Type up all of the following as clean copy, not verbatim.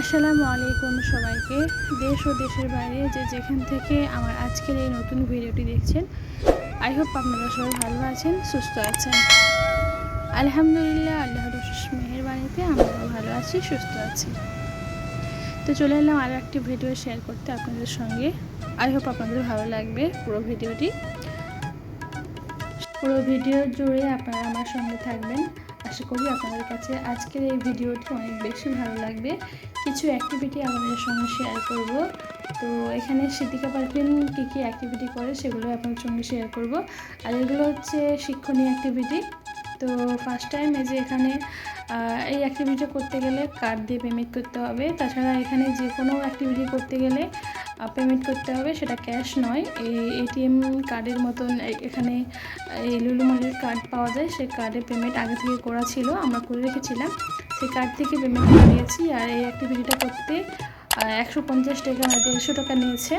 আসসালামু আলাইকুম সবাইকে। দেশ ও দেশের বাইরে যেখান থেকে আমার আজকের এই নতুন ভিডিওটি দেখছেন, আই হোপ আপনারা সবাই ভালো আছেন, সুস্থ আছেন। আলহামদুলিল্লাহ, আল্লাহর অশেষ মেহেরবানিতে আমরাও ভালো আছি, সুস্থ আছি। তো চলে এলাম আরও একটি ভিডিও শেয়ার করতে আপনাদের সঙ্গে। আই হোপ আপনাদের ভালো লাগবে পুরো ভিডিওটি। পুরো ভিডিও জুড়ে আপনারা আমার সঙ্গে থাকবেন। আশা করি আপনাদের কাছে আজকের এই ভিডিওটি অনেক বেশি ভালো লাগবে। কিছু অ্যাক্টিভিটি আপনাদের সঙ্গে শেয়ার করব। তো এখানে সিদ্দিকা পারভিন কী কী অ্যাক্টিভিটি করে সেগুলো আপনাদের সঙ্গে শেয়ার করব। আর এগুলো হচ্ছে শিক্ষণীয় অ্যাক্টিভিটি। তো ফার্স্ট টাইম এই যে এখানে এই অ্যাক্টিভিটি করতে গেলে কার্ড দিয়ে পেমেন্ট করতে হবে। তাছাড়া এখানে যে কোনো অ্যাক্টিভিটি করতে গেলে পেমেন্ট করতে হবে, সেটা ক্যাশ নয়। এই এটিএম কার্ডের মতন এখানে এই লুলু মলের কার্ড পাওয়া যায়, সেই কার্ডে পেমেন্ট আগে থেকে করা ছিল, আমরা করে রেখেছিলাম, সেই কার্ড থেকে পেমেন্ট করে দিয়েছি। আর এই অ্যাক্টিভিটিটা করতে 150 টাকা 150 টাকা নিয়েছে।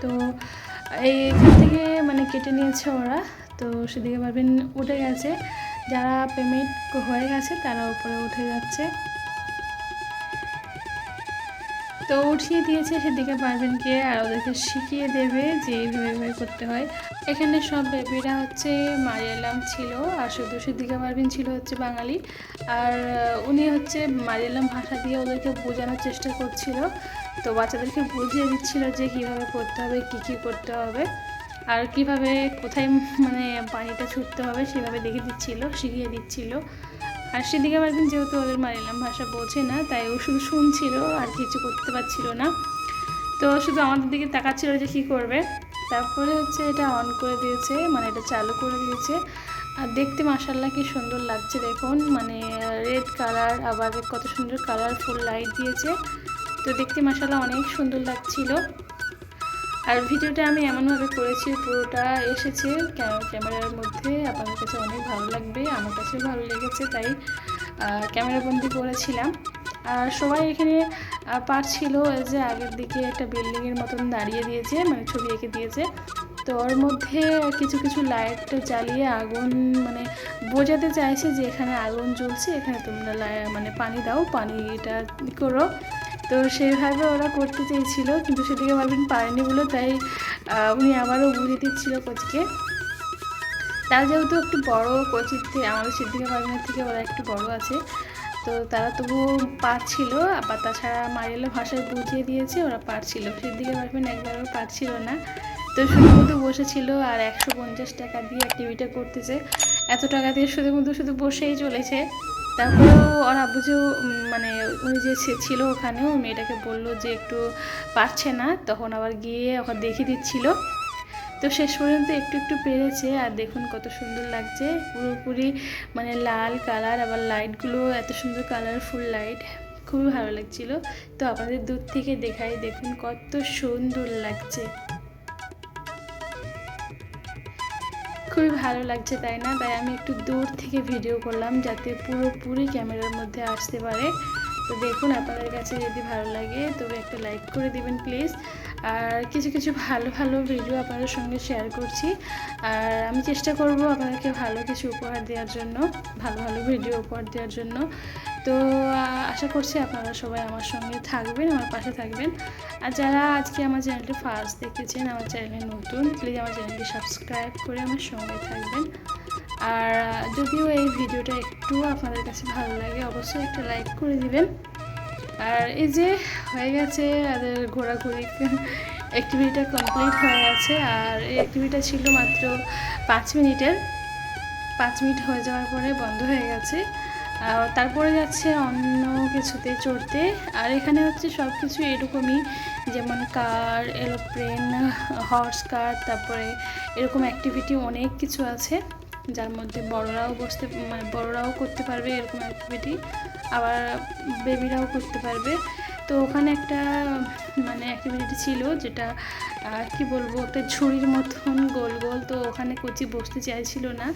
তো এইখান থেকে মানে কেটে নিয়েছে ওরা। তো সেদিকে পারবেন উঠে গেছে, যারা পেমেন্ট হয়ে গেছে তারা উপরে উঠে যাচ্ছে। তো উঠিয়ে দিয়েছে সেদিকে পারভিনকে, আর ওদেরকে শিখিয়ে দেবে যে এইভাবে করতে হয়। এখানে সব বেবিরা হচ্ছে মারিয়ালাম ছিল, আর শুধু সিদ্দিকা পারভিন ছিল হচ্ছে বাঙালি। আর উনি হচ্ছে মারিয়ালাম ভাষা দিয়ে ওদেরকে বোঝানোর চেষ্টা করছিল। তো বাচ্চাদেরকে বুঝিয়ে দিচ্ছিল যে কীভাবে করতে হবে, কী করতে হবে, আর কিভাবে কোথায় মানে পানিটা ছুটতে হবে সেভাবে দেখিয়ে দিচ্ছিল, শিখিয়ে দিচ্ছিল। আর সিদ্দিকা পারভিন যেহেতু ওদের মারিয়ালাম ভাষা বোঝে না, তাই ও শুধু শুনছিল আর কিছু করতে পারছিল না। তো শুধু আমাদের দিকে তাকাচ্ছিল যে কী করবে। তারপরে হচ্ছে এটা অন করে দিয়েছে, মানে এটা চালু করে দিয়েছে। আর দেখতে মাশাআল্লাহ কি সুন্দর লাগছে দেখুন, মানে রেড কালার, আবার কত সুন্দর কালারফুল লাইট দিয়েছে। তো দেখতে মাশাআল্লাহ অনেক সুন্দর লাগছিল। আর ভিডিওটা আমি এমনভাবে করেছি, পুরোটা এসেছে ক্যামেরার মধ্যে, আপনাদের কাছে অনেক ভালো লাগবে, আমার কাছেও ভালো লেগেছে, তাই ক্যামেরাবন্দি করেছিলাম। আর সবাই এখানে পারছিল, যে আগের দিকে একটা বিল্ডিংয়ের মতন দাঁড়িয়ে দিয়েছে, মানে ছবি এঁকে দিয়েছে। তো ওর মধ্যে কিছু কিছু লাইট জ্বালিয়ে আগুন মানে বোঝাতে চাইছে যে এখানে আগুন জ্বলছে, এখানে তোমরা মানে পানি দাও, পানিটা করো। তো সেইভাবে ওরা করতে চেয়েছিল, কিন্তু সেদিকে পারভিন পারেনি বলে, তাই উনি আবারও বুঝিয়ে দিচ্ছিল কোচকে। তারা যেহেতু একটু বড়, কোচিতে আমাদের সিদ্দিকা পারভিনের থেকে ওরা একটু বড় আছে, তো তারা তবুও পারছিল। আবার তাছাড়া মারিয়ালা ভাষায় বুঝিয়ে দিয়েছে, ওরা পারছিল। সিদ্দিকা পারভিন একবারও পারছিল না, তো শুধু বসেছিল। আর 150 টাকা দিয়ে অ্যাক্টিভিটি করতেছে, এত টাকা দিয়ে শুধু বসেই চলেছে। তারপরেও ওর আব্বু যে মানে উনি যে ছিল ওখানে, ওই মেয়েটাকে বললো যে একটু পারছে না, তখন আবার গিয়ে ওকে দেখিয়ে দিচ্ছিল। তো শেষ পর্যন্ত একটু একটু পেরেছে। আর দেখুন কত সুন্দর লাগছে, পুরোপুরি মানে লাল কালার, আবার লাইটগুলো এত সুন্দর কালারফুল লাইট, খুবই ভালো লাগছিল। তো আপনাদের দূর থেকে দেখাই, দেখুন কত সুন্দর লাগছে, খুবই ভালো লাগছে, তাই না? তাই আমি একটু দূর থেকে ভিডিও করলাম, যাতে পুরোপুরি ক্যামেরার মধ্যে আসতে পারে। তো দেখুন, আপনাদের কাছে যদি ভালো লাগে তবে একটা লাইক করে দিবেন প্লিজ। আর কিছু কিছু ভালো ভালো ভিডিও আপনাদের সঙ্গে শেয়ার করছি, আর আমি চেষ্টা করব আপনাদেরকে ভালো কিছু উপহার দেওয়ার জন্য, ভালো ভালো ভিডিও উপহার দেওয়ার জন্য। তো আশা করছি আপনারা সবাই আমার সঙ্গে থাকবেন, আমার পাশে থাকবেন। আর যারা আজকে আমার চ্যানেলটি ফার্স্ট দেখতেছেন, আমার চ্যানেলে নতুন, প্লিজ আমার চ্যানেলটি সাবস্ক্রাইব করে আমার সঙ্গে থাকবেন। আর যদিও এই ভিডিওটা একটু আপনাদের কাছে ভালো লাগে, অবশ্যই একটা লাইক করে দিবেন। আর এই যে হয়ে গেছে তাদের ঘোরাঘুরি, অ্যাক্টিভিটিটা কমপ্লিট হয়ে গেছে। আর এই অ্যাক্টিভিটিটা ছিল মাত্র 5 মিনিটের, 5 মিনিট হয়ে যাওয়ার পরে বন্ধ হয়ে গেছে। তারপরে যাচ্ছে অন্য কিছুতে চড়তে। আর এখানে হচ্ছে সব কিছু এরকমই, যেমন কার, এরোপ্লেন, হর্স কার, তারপরে এরকম অ্যাক্টিভিটি অনেক কিছু আছে, যার মধ্যে বড়রাও মানে বড়রাও করতে পারবে এরকম অ্যাক্টিভিটি, আবার বেবিরাও করতে পারবে। তো ওখানে একটা মানে অ্যাক্টিভিটি ছিল, যেটা কি বলবো, একটা ঝুড়ির মতন গোল গোল, তো ওখানে কোচি বসতে চাইছিল না,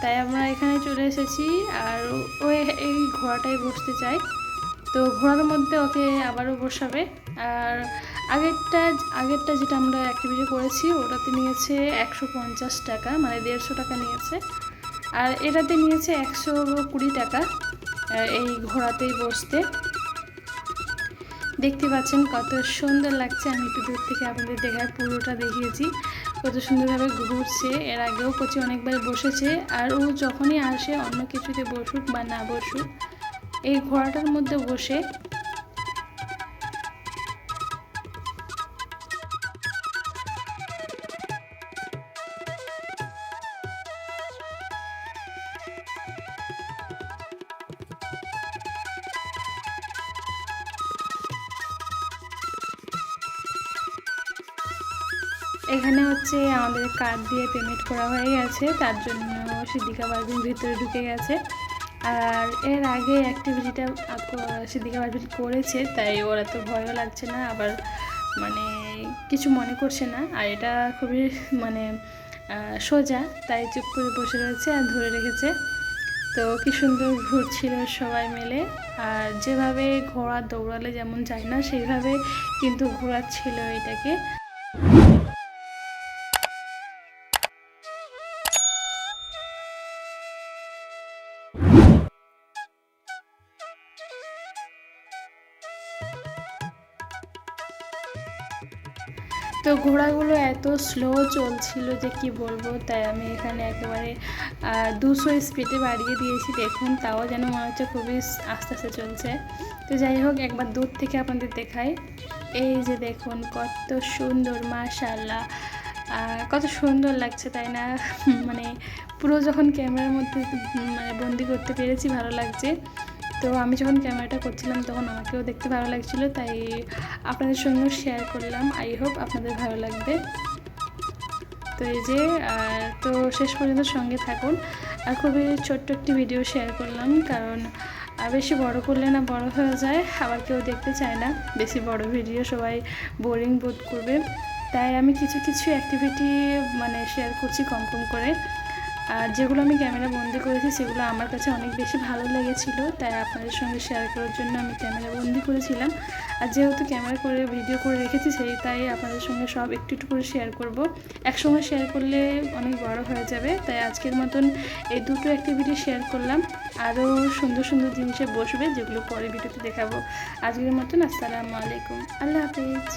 তাই আমরা এখানে চলে এসেছি। আর ও এই ঘোড়াটাই বসতে চাই, তো ঘোড়ার মধ্যে ওকে আবারও বসাবে। আর আগেরটা যেটা আমরা অ্যাক্টিভিটি করেছি, ওটাতে নিয়েছে 150 টাকা, মানে 150 টাকা নিয়েছে। আর এটাতে নিয়েছে 120 টাকা এই ঘোড়াতেই বসতে। দেখতে পাচ্ছেন কত সুন্দর লাগছে। আমি একটু দূর থেকে আপনাদের দেখায় পুরোটা দেখিয়েছি, কত সুন্দরভাবে ঘুরছে। এর আগেও কচি অনেকবার বসেছে, আর ও যখনই আসে অন্য কিছুতে বসুক বা না বসুক, এই ঘোড়াটার মধ্যে বসে। এখানে হচ্ছে আমাদের কার্ড দিয়ে পেমেন্ট করা হয়ে গেছে, তার জন্য সিদ্দিকা পারভিন ভিতরে ঢুকে গেছে। আর এর আগে অ্যাক্টিভিটিটা সিদ্দিকা পারভিন করেছে, তাই ওর এত ভয়ও লাগছে না, আবার মানে কিছু মনে করছে না। আর এটা খুবই মানে সোজা, তাই চুপ করে বসে রয়েছে আর ধরে রেখেছে। তো কি সুন্দর ঘুরছিল সবাই মিলে, আর যেভাবে ঘোড়া দৌড়ালে যেমন যায় না, সেইভাবে কিন্তু ঘোরাচ্ছিল এটাকে। তো ঘোড়াগুলো এত স্লো চলছিল যে কি বলবো, তাই আমি এখানে একেবারে 200 স্পিডে বাড়িয়ে দিয়েছি। দেখুন, তাও যেন মনে হচ্ছে খুবই আস্তে আস্তে চলছে। তো যাই হোক, একবার দূর থেকে আপনাদের দেখাই। এই যে দেখুন কত সুন্দর, মাশাআল্লাহ, কত সুন্দর লাগছে তাই না? মানে পুরো যখন ক্যামেরার মধ্যে মানে বন্দি করতে পেরেছি, ভালো লাগছে। তো আমি যখন ক্যামেরাটা করছিলাম তখন আমাকেও দেখতে ভালো লাগছিলো, তাই আপনাদের সঙ্গেও শেয়ার করলাম। আই হোপ আপনাদের ভালো লাগবে। তো এই যে তো শেষ পর্যন্ত সঙ্গে থাকুন। আর খুবই ছোট্ট একটি ভিডিও শেয়ার করলাম, কারণ বেশি বড় করলে না বড় হয়ে যায়, আবার কেউ দেখতে চায় না বেশি বড় ভিডিও, সবাই বোরিং বোধ করবে। তাই আমি কিছু কিছু অ্যাক্টিভিটি মানে শেয়ার করছি কম কম করে। আর যেগুলো আমি ক্যামেরা বন্দি করেছি সেগুলো আমার কাছে অনেক বেশি ভালো লেগেছিলো, তাই আপনাদের সঙ্গে শেয়ার করার জন্য আমি ক্যামেরা বন্দি করেছিলাম। আর যেহেতু ক্যামেরা করে ভিডিও করে রেখেছি, সেই তাই আপনাদের সঙ্গে সব একটু একটু করে শেয়ার করব। একসঙ্গে শেয়ার করলে অনেক বড় হয়ে যাবে, তাই আজকের মতন এই দুটো অ্যাক্টিভিটি শেয়ার করলাম। আরও সুন্দর সুন্দর জিনিসে বসবে, যেগুলো পরে ভিডিওতে দেখাবো। আজকের মতন আসসালামু আলাইকুম, আল্লাহ হাফিজ।